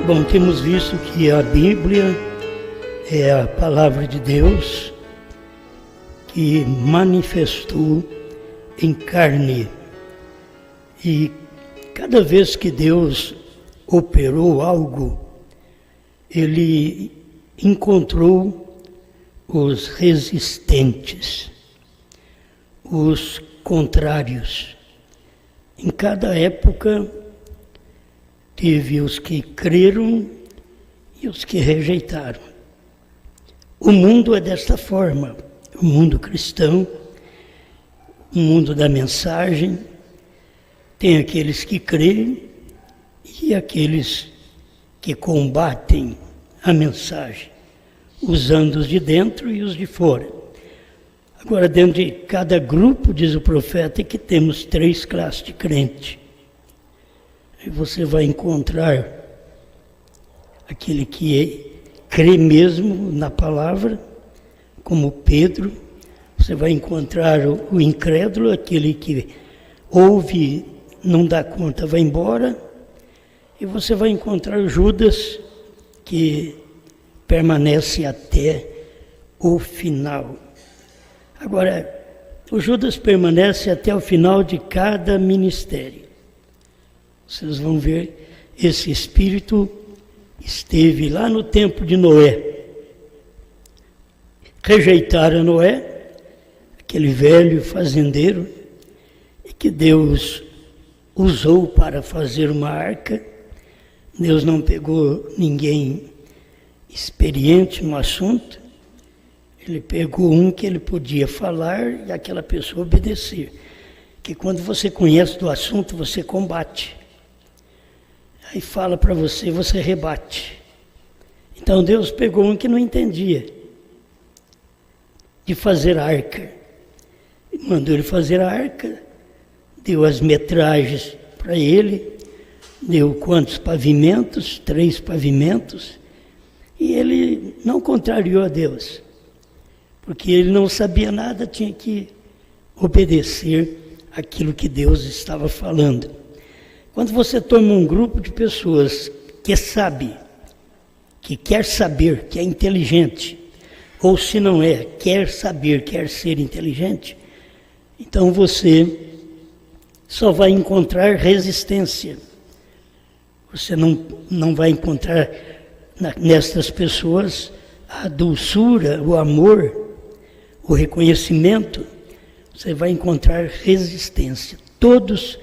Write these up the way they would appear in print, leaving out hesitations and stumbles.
Bom, temos visto que a Bíblia é a palavra de Deus que manifestou em carne. E cada vez que Deus operou algo, Ele encontrou os resistentes, os contrários. Em cada época, teve os que creram e os que rejeitaram. O mundo é desta forma, o mundo cristão, o mundo da mensagem, tem aqueles que creem e aqueles que combatem a mensagem, usando os de dentro e os de fora. Agora, dentro de cada grupo, diz o profeta, que temos 3 classes de crente. E você vai encontrar aquele que crê mesmo na palavra, como Pedro. Você vai encontrar o incrédulo, aquele que ouve, não dá conta, vai embora. E você vai encontrar Judas, que permanece até o final. Agora, o Judas permanece até o final de cada ministério. Vocês vão ver, esse espírito esteve lá no tempo de Noé. Rejeitaram Noé, aquele velho fazendeiro, que Deus usou para fazer uma arca. Deus não pegou ninguém experiente no assunto. Ele pegou um que ele podia falar e aquela pessoa obedecer. Que quando você conhece do assunto, você combate. Aí fala para você, você rebate. Então Deus pegou um que não entendia de fazer arca. Mandou ele fazer a arca, deu as metragens para ele, deu quantos pavimentos? 3 pavimentos. E ele não contrariou a Deus, porque ele não sabia nada, tinha que obedecer aquilo que Deus estava falando. Quando você toma um grupo de pessoas que sabe, que quer saber, que é inteligente, ou se não é, quer saber, quer ser inteligente, então você só vai encontrar resistência. Você não vai encontrar nestas pessoas a dulçura, o amor, o reconhecimento. Você vai encontrar resistência. Todos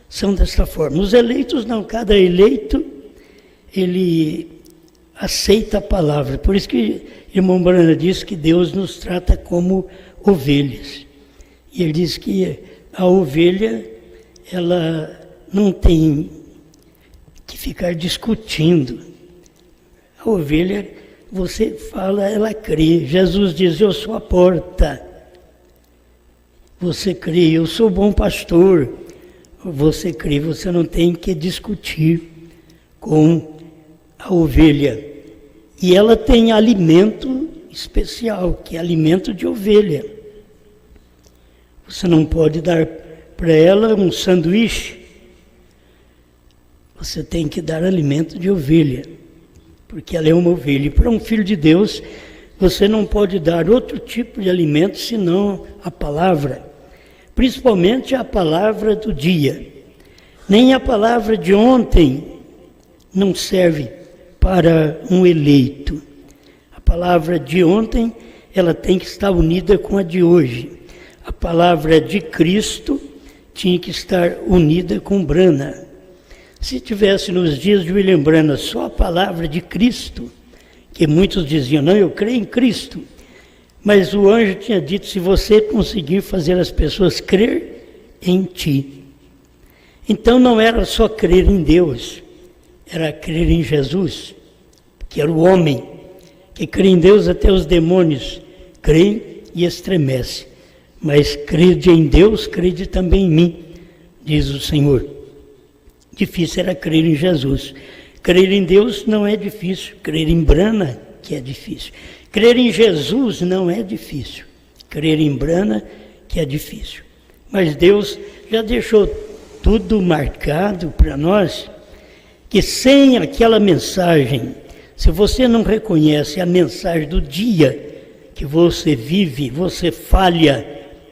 são dessa forma. Os eleitos não, cada eleito, ele aceita a palavra. Por isso que o irmão Brana diz que Deus nos trata como ovelhas. E ele diz que a ovelha, ela não tem que ficar discutindo. A ovelha, você fala, ela crê. Jesus diz, eu sou a porta. Você crê, eu sou o bom pastor. Você crê, você não tem que discutir com a ovelha. E ela tem alimento especial, que é alimento de ovelha. Você não pode dar para ela um sanduíche. Você tem que dar alimento de ovelha, porque ela é uma ovelha. E para um filho de Deus, você não pode dar outro tipo de alimento senão a palavra. Principalmente a palavra do dia. Nem a palavra de ontem não serve para um eleito. A palavra de ontem, ela tem que estar unida com a de hoje. A palavra de Cristo tinha que estar unida com Brana. Se tivesse nos dias de William Brana só a palavra de Cristo, que muitos diziam, não, eu creio em Cristo. Mas o anjo tinha dito, se você conseguir fazer as pessoas crer em ti. Então não era só crer em Deus, era crer em Jesus, que era o homem, que crê em Deus até os demônios creem e estremecem. Mas crede em Deus, crede também em mim, diz o Senhor. Difícil era crer em Jesus. Crer em Deus não é difícil, crer em Brana que é difícil. Crer em Jesus não é difícil, crer em Brana que é difícil. Mas Deus já deixou tudo marcado para nós, que sem aquela mensagem, se você não reconhece a mensagem do dia que você vive, você falha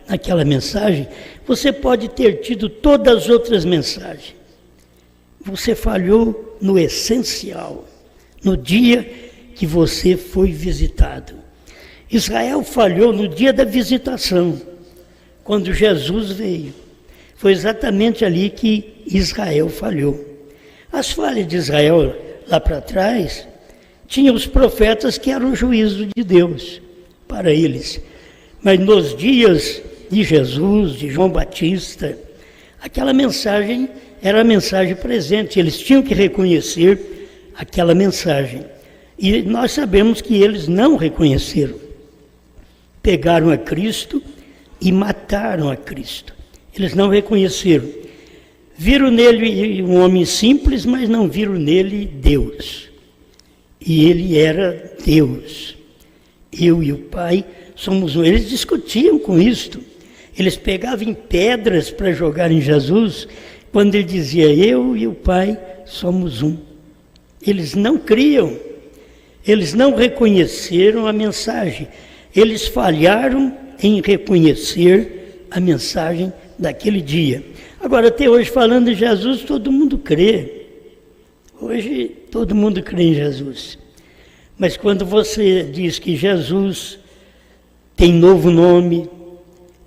naquela mensagem, você pode ter tido todas as outras mensagens. Você falhou no essencial, no dia que você foi visitado. Israel falhou no dia da visitação, quando Jesus veio. Foi exatamente ali que Israel falhou. As falhas de Israel lá para trás, tinham os profetas que eram o juízo de Deus para eles. Mas nos dias de Jesus, de João Batista, aquela mensagem era a mensagem presente. Eles tinham que reconhecer aquela mensagem. E nós sabemos que eles não reconheceram. Pegaram a Cristo e mataram a Cristo. Eles não reconheceram. Viram nele um homem simples, mas não viram nele Deus. E ele era Deus. Eu e o Pai somos um. Eles discutiam com isto. Eles pegavam em pedras para jogar em Jesus, quando ele dizia, eu e o Pai somos um. Eles não criam. Eles não reconheceram a mensagem. Eles falharam em reconhecer a mensagem daquele dia. Agora, até hoje, falando de Jesus, todo mundo crê. Hoje, todo mundo crê em Jesus. Mas quando você diz que Jesus tem novo nome,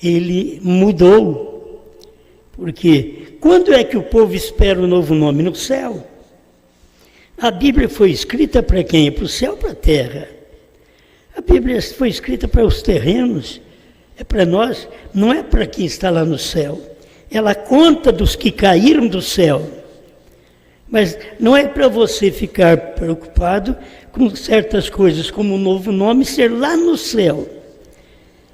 ele mudou. Porque quando é que o povo espera o novo nome? No céu. A Bíblia foi escrita para quem? Para o céu ou para a terra? A Bíblia foi escrita para os terrenos, é para nós, não é para quem está lá no céu. Ela conta dos que caíram do céu. Mas não é para você ficar preocupado com certas coisas, como o novo nome ser lá no céu.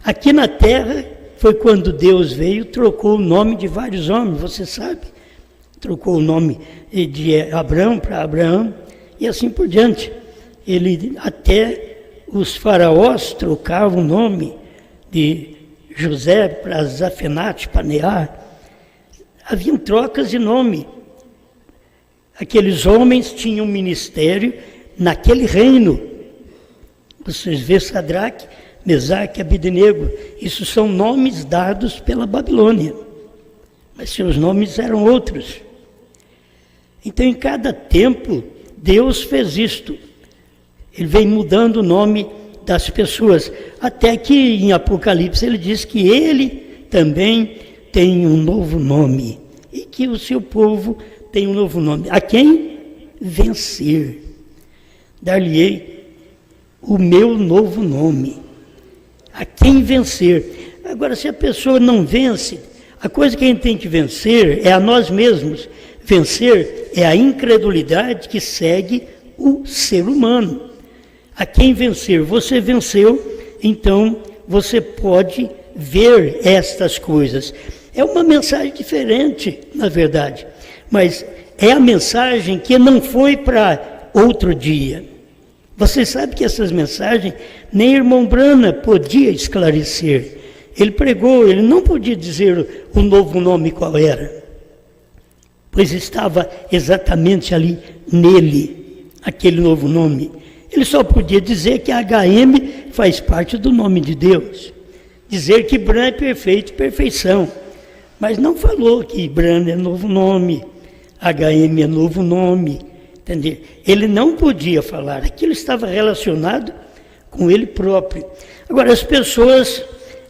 Aqui na terra, foi quando Deus veio, trocou o nome de vários homens, você sabe. Trocou o nome de Abraão para Abraão, e assim por diante. Ele, até os faraós trocavam o nome de José para Zafenate, Paneá. Haviam trocas de nome. Aqueles homens tinham ministério naquele reino. Vocês vê Sadraque, Mesaque, Abednego. Isso são nomes dados pela Babilônia. Mas seus nomes eram outros. Então, em cada tempo, Deus fez isto. Ele vem mudando o nome das pessoas. Até que em Apocalipse ele diz que ele também tem um novo nome. E que o seu povo tem um novo nome. A quem? Vencer. Dar-lhe-ei o meu novo nome. A quem vencer. Agora, se a pessoa não vence, a coisa que a gente tem que vencer é a nós mesmos. Vencer é a incredulidade que segue o ser humano. A quem vencer? Você venceu, então você pode ver estas coisas. É uma mensagem diferente, na verdade, mas é a mensagem que não foi para outro dia. Você sabe que essas mensagens nem irmão Brana podia esclarecer. Ele pregou, ele não podia dizer o novo nome qual era, pois estava exatamente ali nele, aquele novo nome. Ele só podia dizer que a HM faz parte do nome de Deus. Dizer que Bran é perfeito, perfeição. Mas não falou que Bran é novo nome, HM é novo nome. Entendeu? Ele não podia falar. Aquilo estava relacionado com ele próprio. Agora, as pessoas,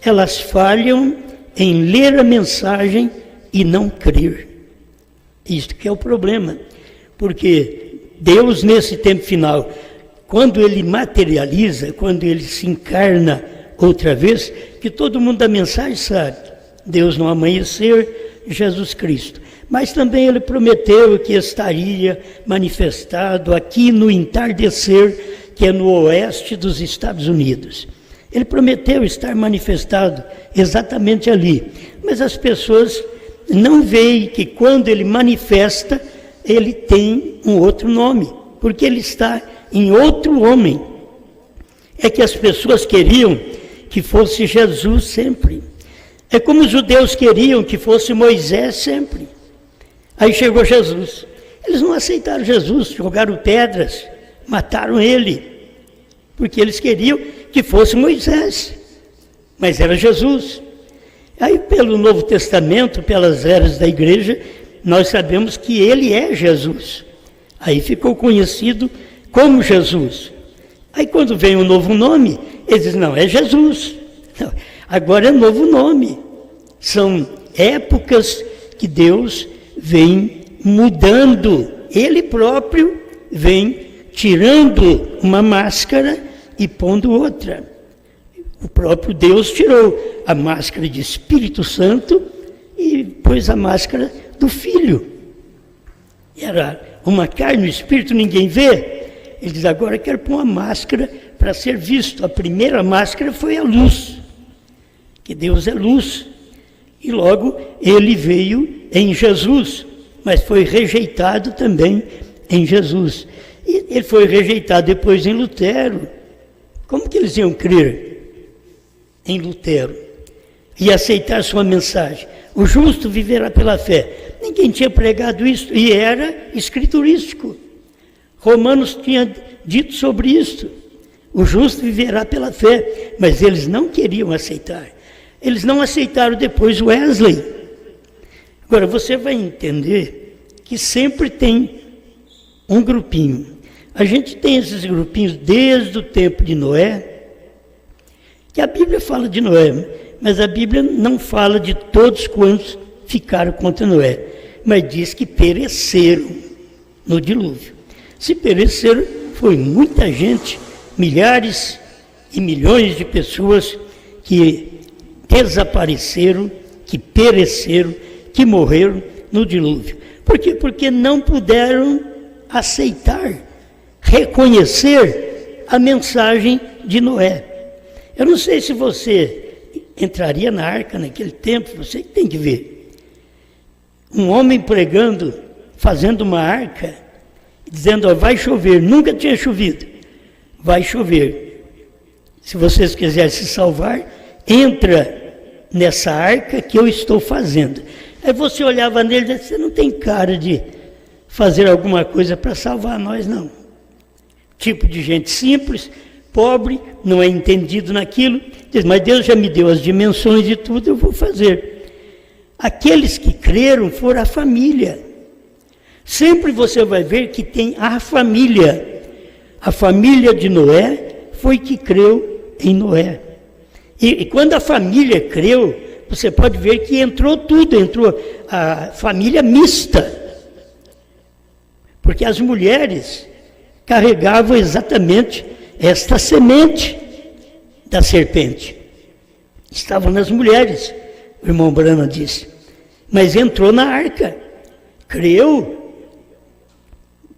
elas falham em ler a mensagem e não crer. Isto que é o problema. Porque Deus, nesse tempo final, quando ele materializa, quando ele se encarna outra vez, que todo mundo da mensagem sabe, Deus no amanhecer, Jesus Cristo. Mas também ele prometeu que estaria manifestado aqui no entardecer, que é no oeste dos Estados Unidos. Ele prometeu estar manifestado exatamente ali. Mas as pessoas não veem que quando ele manifesta, ele tem um outro nome, porque ele está em outro homem. É que as pessoas queriam que fosse Jesus sempre. É como os judeus queriam que fosse Moisés sempre. Aí chegou Jesus. Eles não aceitaram Jesus, jogaram pedras, mataram ele, porque eles queriam que fosse Moisés, mas era Jesus. Aí, pelo Novo Testamento, pelas eras da igreja, nós sabemos que ele é Jesus. Aí ficou conhecido como Jesus. Aí, quando vem um novo nome, eles dizem, não, é Jesus. Não, agora é novo nome. São épocas que Deus vem mudando. Ele próprio vem tirando uma máscara e pondo outra. O próprio Deus tirou a máscara de Espírito Santo e pôs a máscara do Filho. Era uma carne, o Espírito ninguém vê. Ele diz, agora quero pôr uma máscara para ser visto. A primeira máscara foi a luz, que Deus é luz. E logo ele veio em Jesus, mas foi rejeitado também em Jesus. E ele foi rejeitado depois em Lutero. Como que eles iam crer em Lutero e aceitar sua mensagem? O justo viverá pela fé. Ninguém tinha pregado isso e era escriturístico. Romanos tinha dito sobre isso. O justo viverá pela fé, mas eles não queriam aceitar. Eles não aceitaram depois Wesley. Agora, você vai entender que sempre tem um grupinho. A gente tem esses grupinhos desde o tempo de Noé, que a Bíblia fala de Noé, mas a Bíblia não fala de todos quantos ficaram contra Noé, mas diz que pereceram no dilúvio. Se pereceram, foi muita gente, milhares e milhões de pessoas que desapareceram, que pereceram, que morreram no dilúvio. Por quê? Porque não puderam aceitar, reconhecer a mensagem de Noé. Eu não sei se você entraria na arca naquele tempo, você tem que ver. Um homem pregando, fazendo uma arca, dizendo, ó, vai chover, nunca tinha chovido, vai chover. Se vocês quiserem se salvar, entra nessa arca que eu estou fazendo. Aí você olhava nele e dizia, você não tem cara de fazer alguma coisa para salvar nós, não. Tipo de gente simples, pobre, não é entendido naquilo, diz, mas Deus já me deu as dimensões de tudo, eu vou fazer. Aqueles que creram foram a família. Sempre você vai ver que tem a família. A família de Noé foi que creu em Noé. E quando a família creu, você pode ver que entrou tudo, entrou a família mista. Porque as mulheres carregavam exatamente esta semente da serpente. Estavam nas mulheres, o irmão Brana disse. Mas entrou na arca, creu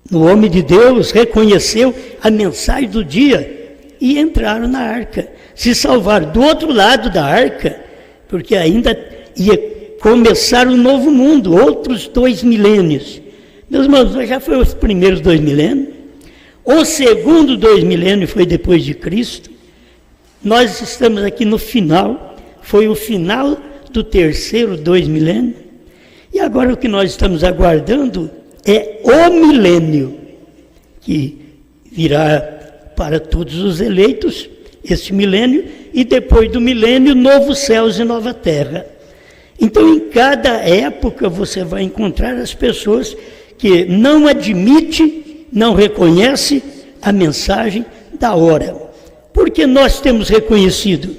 no homem de Deus, reconheceu a mensagem do dia e entraram na arca. Se salvaram do outro lado da arca, porque ainda ia começar um novo mundo, outros 2 milênios. Meus irmãos, já foi os primeiros 2 milênios. O segundo 2 milênios foi depois de Cristo. Nós estamos aqui no final, foi o final do terceiro 2 milênios. E agora o que nós estamos aguardando é o milênio, que virá para todos os eleitos, esse milênio, e depois do milênio, novos céus e nova terra. Então, em cada época, você vai encontrar as pessoas que não admitem, não reconhecem a mensagem da hora. Porque nós temos reconhecido.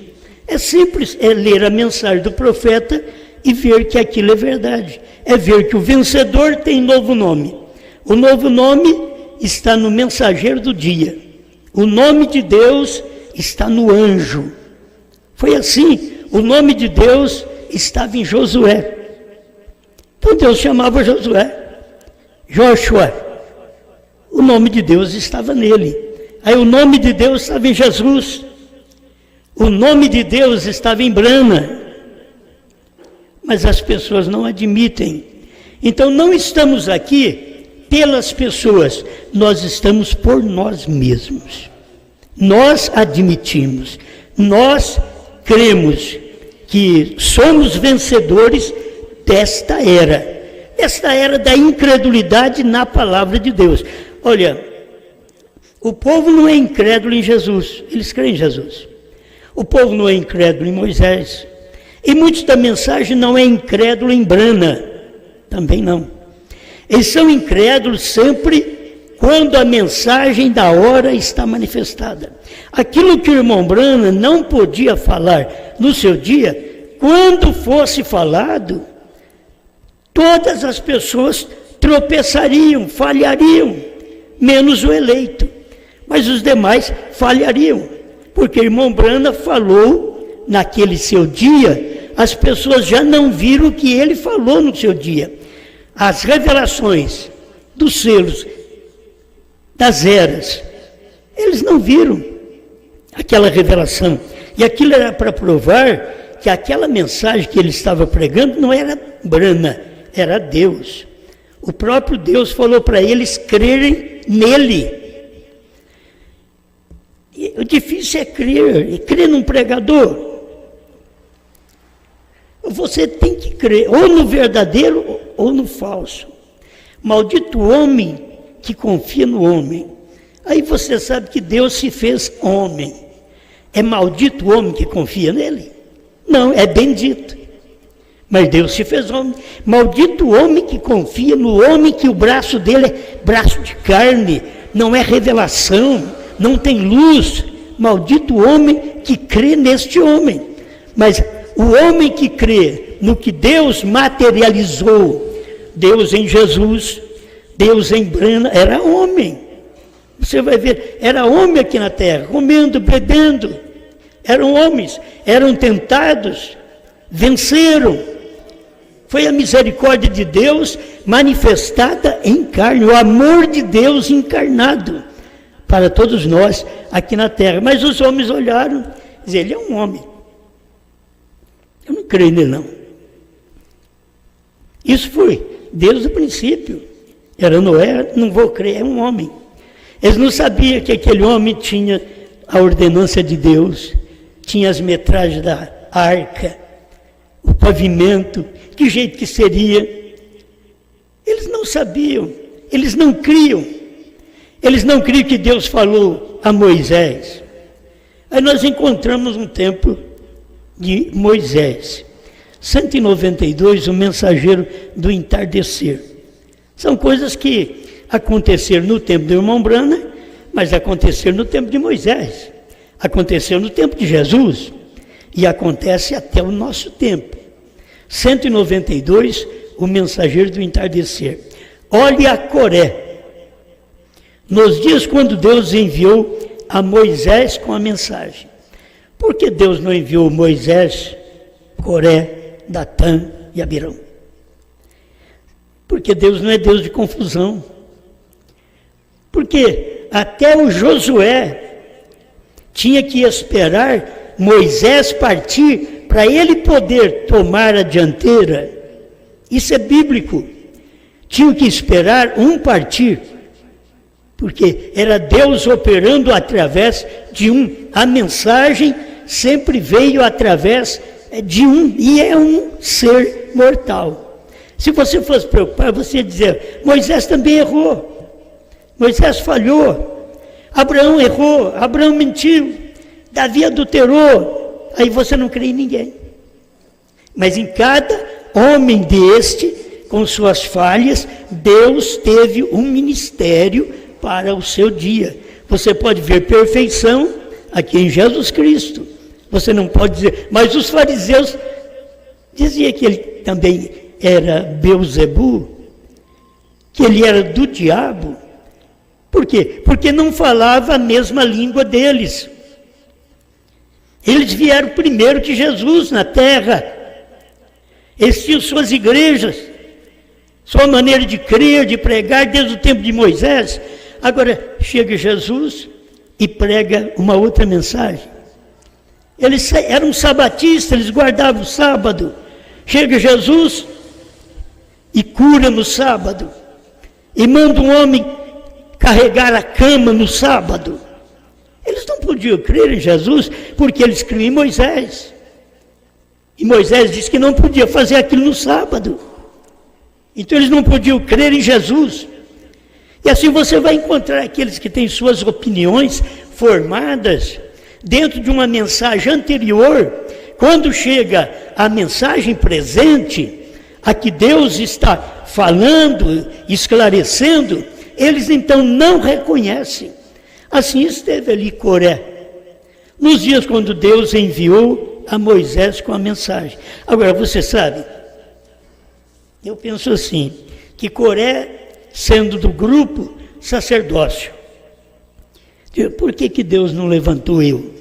É simples, é ler a mensagem do profeta e ver que aquilo é verdade. É ver que o vencedor tem novo nome. O novo nome está no mensageiro do dia. O nome de Deus está no anjo. Foi assim, o nome de Deus estava em Josué. Então Deus chamava Josué, Joshua. O nome de Deus estava nele. Aí o nome de Deus estava em Jesus. O nome de Deus estava em Brana. Mas as pessoas não admitem. Então não estamos aqui pelas pessoas, nós estamos por nós mesmos. Nós admitimos, nós cremos que somos vencedores desta era. Esta era da incredulidade na palavra de Deus. Olha, o povo não é incrédulo em Jesus, eles creem em Jesus. O povo não é incrédulo em Moisés. E muitos da mensagem não é incrédulo em Brana, também não. Eles são incrédulos sempre quando a mensagem da hora está manifestada. Aquilo que o irmão Brana não podia falar no seu dia, quando fosse falado, todas as pessoas tropeçariam, falhariam, menos o eleito. Mas os demais falhariam, porque o irmão Brana falou naquele seu dia, as pessoas já não viram o que ele falou no seu dia. As revelações dos selos, das eras, eles não viram aquela revelação. E aquilo era para provar que aquela mensagem que ele estava pregando não era Brana, era Deus. O próprio Deus falou para eles crerem nele. E o difícil é crer num pregador. Você tem que crer ou no verdadeiro ou no falso. Maldito homem que confia no homem. Aí você sabe que Deus se fez homem. É maldito o homem que confia nele? Não, é bendito. Mas Deus se fez homem. Maldito o homem que confia no homem, que o braço dele é braço de carne, não é revelação, não tem luz. Maldito o homem que crê neste homem. Mas o homem que crê no que Deus materializou, Deus em Jesus, Deus em Brana, era homem. Você vai ver, era homem aqui na terra, comendo, bebendo. Eram homens, eram tentados, venceram. Foi a misericórdia de Deus manifestada em carne, o amor de Deus encarnado para todos nós aqui na terra. Mas os homens olharam e diziam, ele é um homem. Eu não creio nele, não. Isso foi desde o princípio. Era Noé, não vou crer, é um homem. Eles não sabiam que aquele homem tinha a ordenança de Deus, tinha as metragens da arca, o pavimento, que jeito que seria. Eles não sabiam, eles não criam. Eles não criam que Deus falou a Moisés. Aí nós encontramos um tempo de Moisés, 192, o mensageiro do entardecer. São coisas que aconteceram no tempo do irmão Brana, mas aconteceram no tempo de Moisés, aconteceu no tempo de Jesus e acontece até o nosso tempo. 192, o mensageiro do entardecer. Olhe a Coré, nos dias quando Deus enviou a Moisés com a mensagem. Por que Deus não enviou Moisés, Coré, Datã e Abirão? Porque Deus não é Deus de confusão. Porque até o Josué tinha que esperar Moisés partir para ele poder tomar a dianteira. Isso é bíblico. Tinha que esperar um partir, porque era Deus operando através de um. A mensagem sempre veio através de um, e é um ser mortal. Se você fosse preocupar, você ia dizer, Moisés também errou, Moisés falhou, Abraão errou, Abraão mentiu, Davi adulterou, aí você não crê em ninguém. Mas em cada homem deste, com suas falhas, Deus teve um ministério para o seu dia. Você pode ver perfeição aqui em Jesus Cristo. Você não pode dizer, mas os fariseus diziam que ele também era Beuzebu, que ele era do diabo. Por quê? Porque não falava a mesma língua deles. Eles vieram primeiro que Jesus na terra. Eles tinham suas igrejas, sua maneira de crer, de pregar desde o tempo de Moisés. Agora chega Jesus e prega uma outra mensagem. Eles eram sabatistas, eles guardavam o sábado. Chega Jesus e cura no sábado. E manda um homem carregar a cama no sábado. Eles não podiam crer em Jesus porque eles criam em Moisés. E Moisés disse que não podia fazer aquilo no sábado. Então eles não podiam crer em Jesus. E assim você vai encontrar aqueles que têm suas opiniões formadas dentro de uma mensagem anterior. Quando chega a mensagem presente, a que Deus está falando, esclarecendo, eles então não reconhecem. Assim esteve ali Coré, nos dias quando Deus enviou a Moisés com a mensagem. Agora, você sabe, eu penso assim, que Coré, sendo do grupo sacerdócio, por que Deus não levantou eu?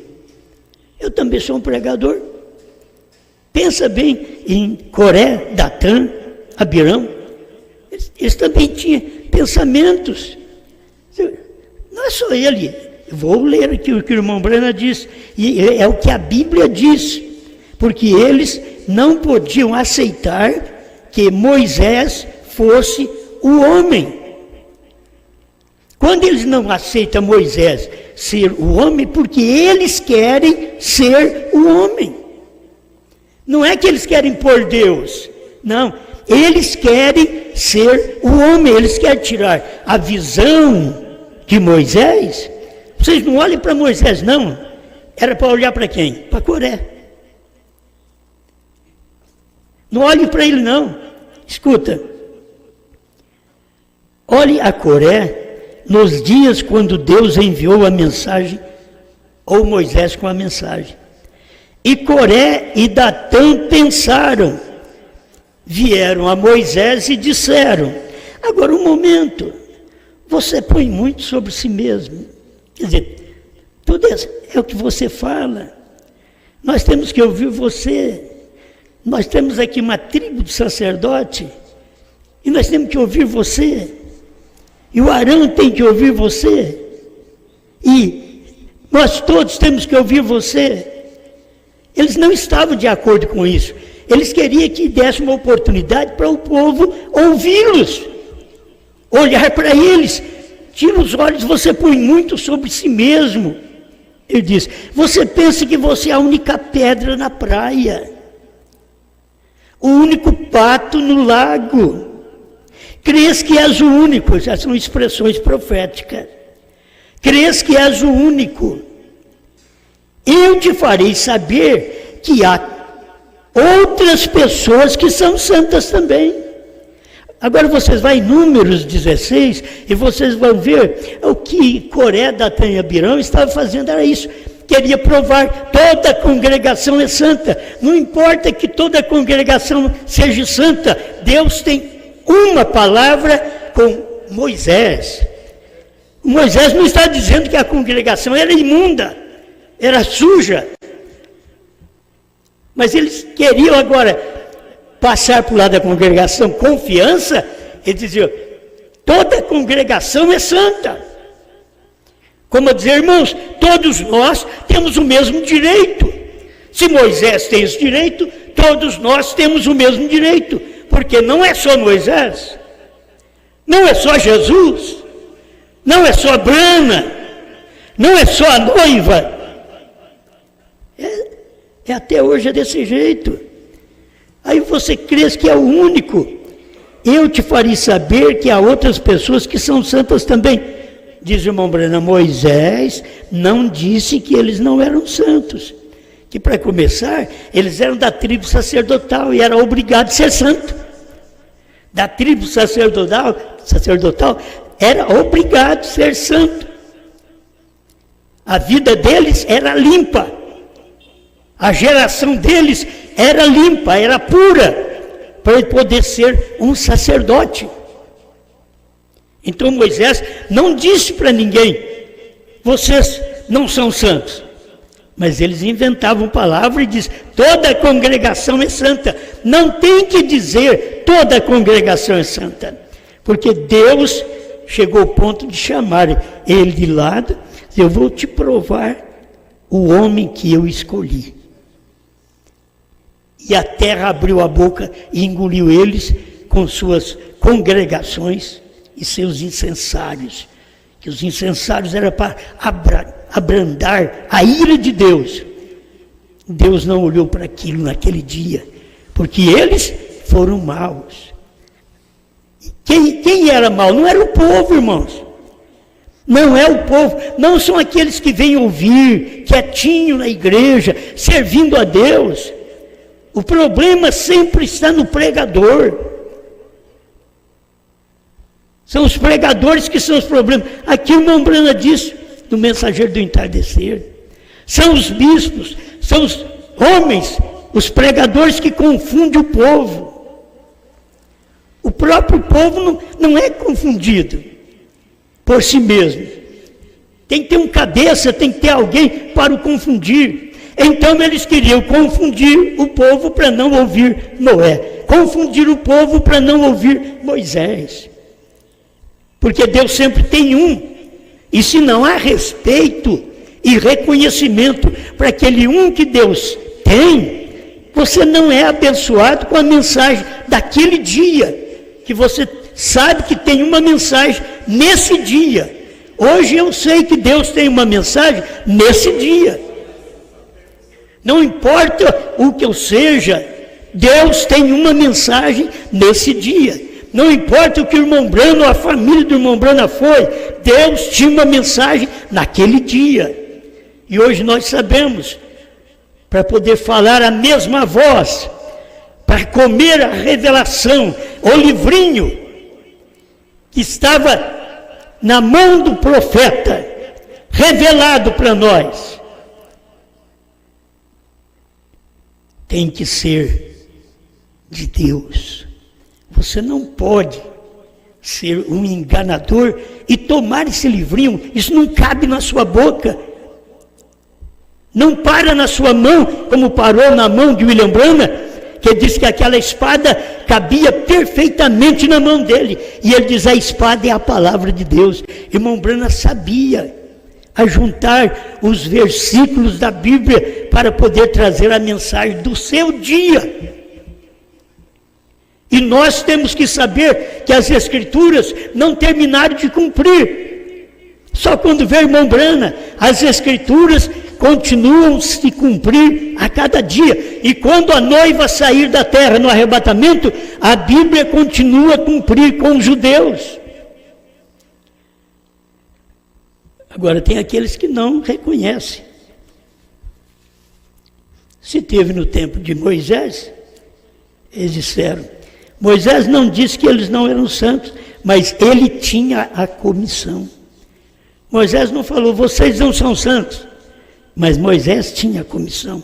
Eu também sou um pregador. Pensa bem em Coré, Datã, Abirão. Eles também tinham pensamentos. Não é só ele. Eu vou ler aqui o que o irmão Brana diz. E é o que a Bíblia diz. Porque eles não podiam aceitar que Moisés fosse o homem. Quando eles não aceitam Moisés ser o homem, porque eles querem ser o homem. Não é que eles querem pôr Deus, não. Eles querem ser o homem, eles querem tirar a visão de Moisés. Vocês não olhem para Moisés, não. Era para olhar para quem? Para Coré. Não olhem para ele, não. Escuta. Olhe a Coré nos dias quando Deus enviou a mensagem, ou Moisés com a mensagem. E Coré e Datã pensaram, vieram a Moisés e disseram, agora um momento, você põe muito sobre si mesmo, quer dizer, tudo é o que você fala, nós temos que ouvir você, nós temos aqui uma tribo de sacerdote, e nós temos que ouvir você, e o Arão tem que ouvir você, e nós todos temos que ouvir você. Eles não estavam de acordo com isso. Eles queriam que desse uma oportunidade para o povo ouvi-los, olhar para eles. Tira os olhos, você põe muito sobre si mesmo. Ele diz, você pensa que você é a única pedra na praia, o único pato no lago. Crês que és o único, já são expressões proféticas. Crês que és o único. Eu te farei saber que há outras pessoas que são santas também. Agora vocês vão em Números 16 e vocês vão ver o que Coré, Datã e Abirão estavam fazendo, era isso. Queria provar, toda a congregação é santa. Não importa que toda a congregação seja santa, Deus tem uma palavra com Moisés. Moisés não está dizendo que a congregação era imunda, era suja. Mas eles queriam agora passar para o lado da congregação confiança, eles diziam, toda a congregação é santa. Como a dizer, irmãos, todos nós temos o mesmo direito. Se Moisés tem esse direito, todos nós temos o mesmo direito. Porque não é só Moisés, não é só Jesus, não é só Brana, não é só a noiva. Até hoje é desse jeito. Aí você crê que é o único. Eu te farei saber que há outras pessoas que são santas também. Diz o irmão Brana, Moisés não disse que eles não eram santos. Que para começar, eles eram da tribo sacerdotal e eram obrigados a ser santo. Da tribo sacerdotal era obrigado a ser santo. A vida deles era limpa. A geração deles era limpa, era pura, para ele poder ser um sacerdote. Então Moisés não disse para ninguém, vocês não são santos. Mas eles inventavam palavra e diz, toda a congregação é santa. Não tem que dizer, toda a congregação é santa. Porque Deus chegou ao ponto de chamar ele de lado, eu vou te provar o homem que eu escolhi. E a terra abriu a boca e engoliu eles com suas congregações e seus incensários. Que os incensários eram para abrandar a ira de Deus. Deus não olhou para aquilo naquele dia, porque eles foram maus. Quem era mal? Não era o povo, irmãos. Não é o povo, não são aqueles que vêm ouvir, quietinho na igreja, servindo a Deus. O problema sempre está no pregador. São os pregadores que são os problemas. Aqui o irmão Brana disse, no Mensageiro do Entardecer. São os bispos, são os homens, os pregadores que confundem o povo. O próprio povo não é confundido por si mesmo. Tem que ter um cabeça, tem que ter alguém para o confundir. Então eles queriam confundir o povo para não ouvir Noé, confundir o povo para não ouvir Moisés. Porque Deus sempre tem um, e se não há respeito e reconhecimento para aquele um que Deus tem, você não é abençoado com a mensagem daquele dia, que você sabe que tem uma mensagem nesse dia. Hoje eu sei que Deus tem uma mensagem nesse dia. Não importa o que eu seja, Deus tem uma mensagem nesse dia. Não importa o que o irmão Brano, a família do irmão Brana foi, Deus tinha uma mensagem naquele dia. E hoje nós sabemos, para poder falar a mesma voz, para comer a revelação, o livrinho que estava na mão do profeta, revelado para nós, tem que ser de Deus. Você não pode ser um enganador e tomar esse livrinho, isso não cabe na sua boca. Não para na sua mão, como parou na mão de William Brana, que disse que aquela espada cabia perfeitamente na mão dele. E ele diz, a espada é a palavra de Deus. Irmão Brana sabia ajuntar os versículos da Bíblia para poder trazer a mensagem do seu dia. E nós temos que saber que as Escrituras não terminaram de cumprir. Só quando vê o irmão Brana, as Escrituras continuam se cumprir a cada dia. E quando a noiva sair da terra no arrebatamento, a Bíblia continua a cumprir com os judeus. Agora tem aqueles que não reconhecem. Se teve no tempo de Moisés, eles disseram, Moisés não disse que eles não eram santos, mas ele tinha a comissão. Moisés não falou, vocês não são santos, mas Moisés tinha a comissão.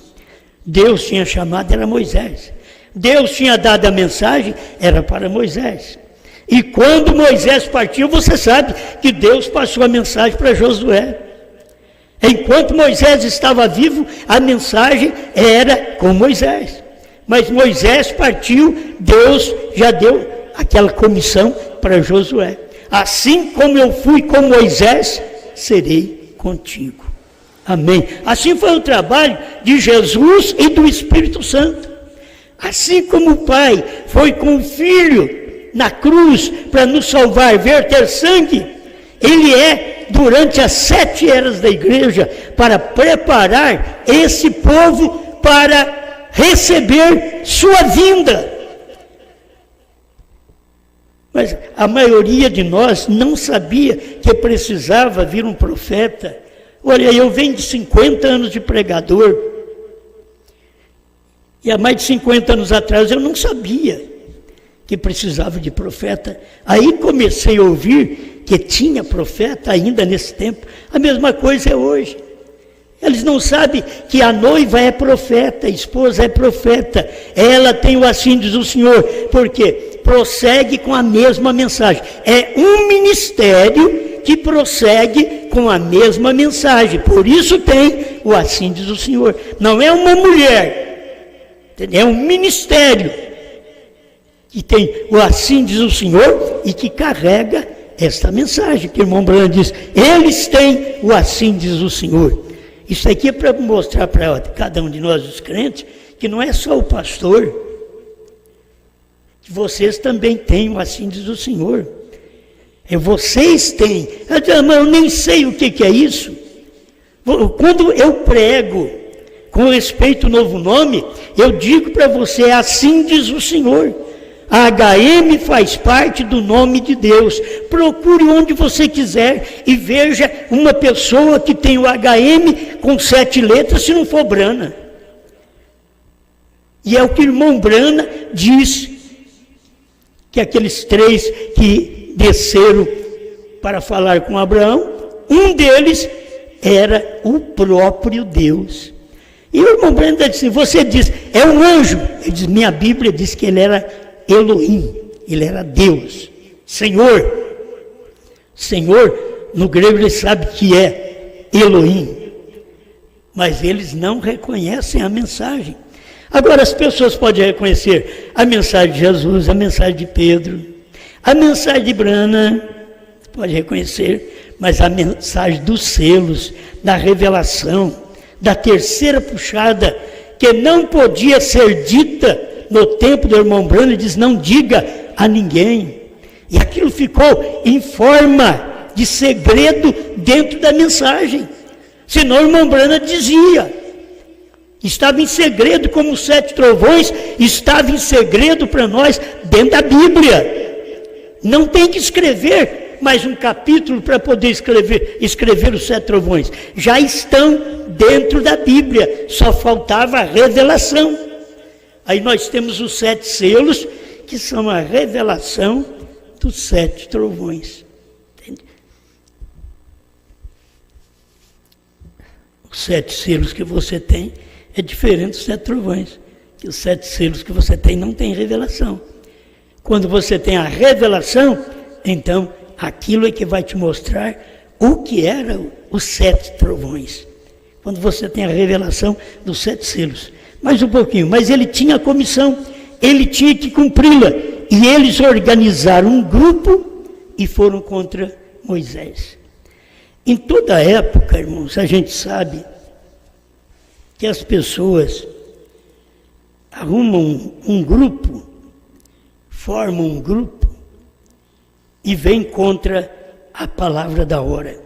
Deus tinha chamado, era Moisés. Deus tinha dado a mensagem, era para Moisés. E quando Moisés partiu, você sabe que Deus passou a mensagem para Josué. Enquanto Moisés estava vivo, a mensagem era com Moisés. Mas Moisés partiu, Deus já deu aquela comissão para Josué. Assim como eu fui com Moisés, serei contigo. Amém. Assim foi o trabalho de Jesus e do Espírito Santo. Assim como o Pai foi com o Filho na cruz para nos salvar, verter sangue, Ele é durante as 7 eras da igreja para preparar esse povo para receber sua vinda. Mas a maioria de nós não sabia que precisava vir um profeta. Olha, eu venho de 50 anos de pregador, e há mais de 50 anos atrás eu não sabia que precisava de profeta. Aí comecei a ouvir que tinha profeta ainda nesse tempo. A mesma coisa é hoje. Eles não sabem que a noiva é profeta, a esposa é profeta. Ela tem o assim diz o Senhor, porque prossegue com a mesma mensagem. É um ministério que prossegue com a mesma mensagem. Por isso tem o assim diz o Senhor. Não é uma mulher, é um ministério que tem o assim diz o Senhor e que carrega esta mensagem que o irmão Brana diz. Eles têm o assim diz o Senhor. Isso aqui é para mostrar para cada um de nós, os crentes, que não é só o pastor, que vocês também têm o assim diz o Senhor. Vocês têm. Mas eu nem sei o que é isso. Quando eu prego com respeito ao novo nome, eu digo para você, assim diz o Senhor. A HM faz parte do nome de Deus. Procure onde você quiser e veja uma pessoa que tem o HM com 7 letras, se não for Brana. E é o que o irmão Brana diz, que aqueles 3 que desceram para falar com Abraão, um deles era o próprio Deus. E o irmão Brana disse assim, você diz, é um anjo. Ele diz, minha Bíblia diz que ele era Elohim, ele era Deus, Senhor. Senhor, no grego ele sabe que é Elohim, mas eles não reconhecem a mensagem. Agora as pessoas podem reconhecer a mensagem de Jesus, a mensagem de Pedro, a mensagem de Brana, pode reconhecer, mas a mensagem dos selos, da revelação, da terceira puxada, que não podia ser dita no tempo do irmão Brana, diz, não diga a ninguém. E aquilo ficou em forma de segredo dentro da mensagem. Senão o irmão Brana dizia, estava em segredo, como os 7 trovões, estava em segredo para nós dentro da Bíblia. Não tem que escrever mais um capítulo para poder escrever os 7 trovões. Já estão dentro da Bíblia, só faltava a revelação. Aí nós temos os 7 selos, que são a revelação dos 7 trovões. Entende? Os 7 selos que você tem é diferente dos 7 trovões. Que os 7 selos que você tem não tem revelação. Quando você tem a revelação, então aquilo é que vai te mostrar o que eram os 7 trovões. Quando você tem a revelação dos 7 selos. Mais um pouquinho, mas ele tinha a comissão, ele tinha que cumpri-la. E eles organizaram um grupo e foram contra Moisés. Em toda época, irmãos, a gente sabe que as pessoas arrumam um grupo, formam um grupo e vêm contra a palavra da hora.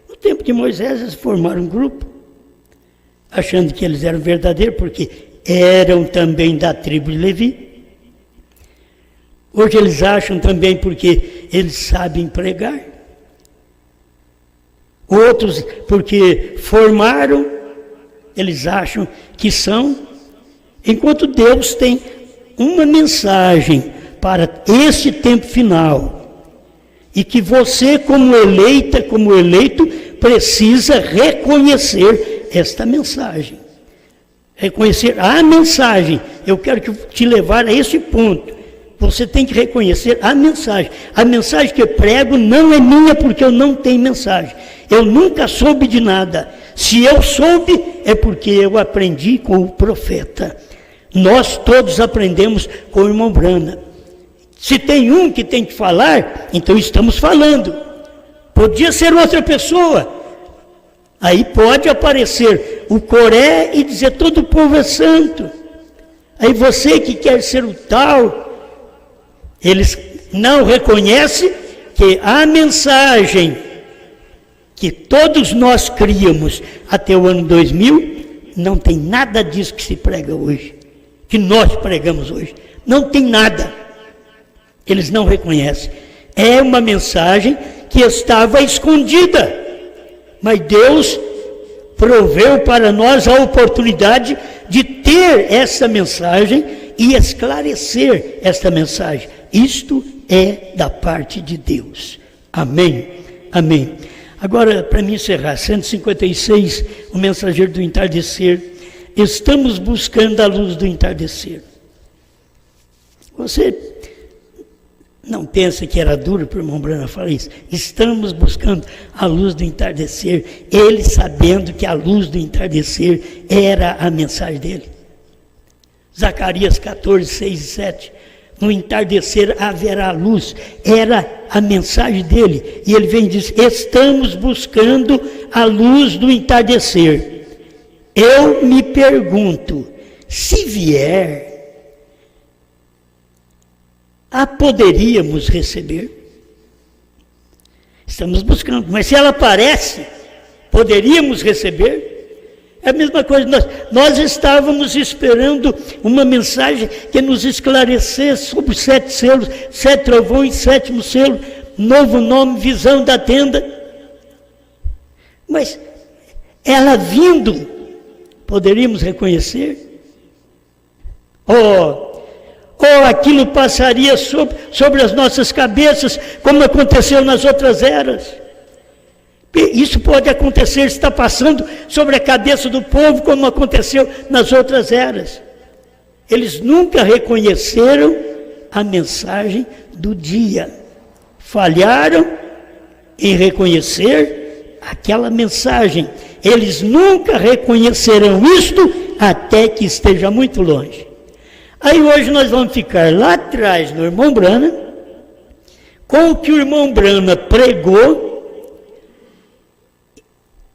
No tempo de Moisés, eles formaram um grupo, achando que eles eram verdadeiros, porque eram também da tribo de Levi. Hoje eles acham também porque eles sabem pregar. Outros porque formaram, eles acham que são. Enquanto Deus tem uma mensagem para esse tempo final. E que você, como eleita, como eleito, precisa reconhecer esta mensagem. Reconhecer a mensagem. Eu quero te levar a esse ponto. Você tem que reconhecer a mensagem. A mensagem que eu prego não é minha porque eu não tenho mensagem. Eu nunca soube de nada. Se eu soube, é porque eu aprendi com o profeta. Nós todos aprendemos com o irmão Brana. Se tem um que tem que falar, então estamos falando. Podia ser outra pessoa. Aí pode aparecer o Coré e dizer todo o povo é santo. Aí você que quer ser o tal, eles não reconhecem que a mensagem que todos nós criamos até o ano 2000, não tem nada disso que se prega hoje, que nós pregamos hoje. Não tem nada. Eles não reconhecem. É uma mensagem que estava escondida. Mas Deus proveu para nós a oportunidade de ter essa mensagem e esclarecer esta mensagem. Isto é da parte de Deus. Amém. Amém. Agora, para me encerrar, 156, o mensageiro do entardecer. Estamos buscando a luz do entardecer. Você não pensa que era duro para o irmão Brana falar isso? Estamos buscando a luz do entardecer, ele sabendo que a luz do entardecer era a mensagem dele. Zacarias 14, 6 e 7. No entardecer haverá luz, era a mensagem dele. E ele vem e diz, estamos buscando a luz do entardecer. Eu me pergunto, se vier, a poderíamos receber? Estamos buscando, mas se ela aparece, poderíamos receber? É a mesma coisa, nós estávamos esperando uma mensagem que nos esclarecesse sobre os 7 selos, 7 trovões, 7º selo, novo nome, visão da tenda. Mas ela vindo, poderíamos reconhecer? Aquilo passaria sobre as nossas cabeças, como aconteceu nas outras eras. Isso pode acontecer, está passando sobre a cabeça do povo, como aconteceu nas outras eras. Eles nunca reconheceram a mensagem do dia. Falharam em reconhecer aquela mensagem. Eles nunca reconhecerão isto até que esteja muito longe. Aí hoje nós vamos ficar lá atrás no irmão Brana, com o que o irmão Brana pregou,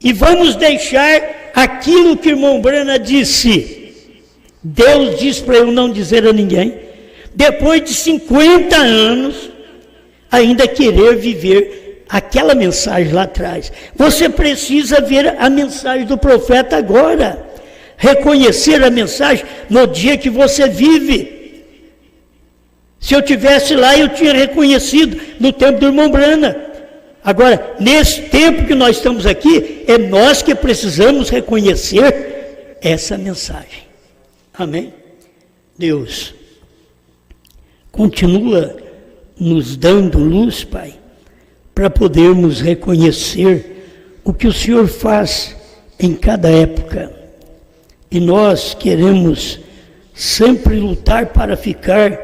e vamos deixar aquilo que o irmão Brana disse. Deus diz para eu não dizer a ninguém. Depois de 50 anos, ainda querer viver aquela mensagem lá atrás. Você precisa ver a mensagem do profeta agora. Reconhecer a mensagem no dia que você vive. Se eu tivesse lá, eu tinha reconhecido no tempo do irmão Brana. Agora, nesse tempo que nós estamos aqui, é nós que precisamos reconhecer essa mensagem. Amém? Deus continua nos dando luz, Pai, para podermos reconhecer o que o Senhor faz em cada época. E nós queremos sempre lutar para ficar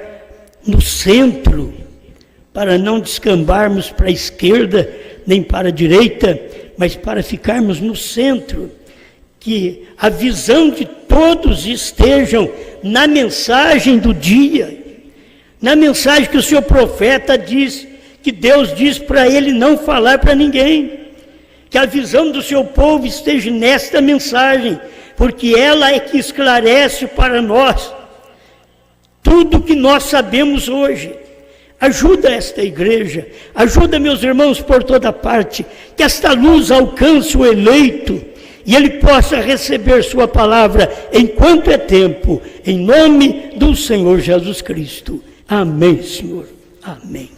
no centro, para não descambarmos para a esquerda, nem para a direita, mas para ficarmos no centro, que a visão de todos estejam na mensagem do dia, na mensagem que o seu profeta diz, que Deus diz para ele não falar para ninguém, que a visão do seu povo esteja nesta mensagem, porque ela é que esclarece para nós tudo que nós sabemos hoje. Ajuda esta igreja, ajuda meus irmãos por toda parte, que esta luz alcance o eleito e ele possa receber sua palavra enquanto é tempo, em nome do Senhor Jesus Cristo. Amém, Senhor. Amém.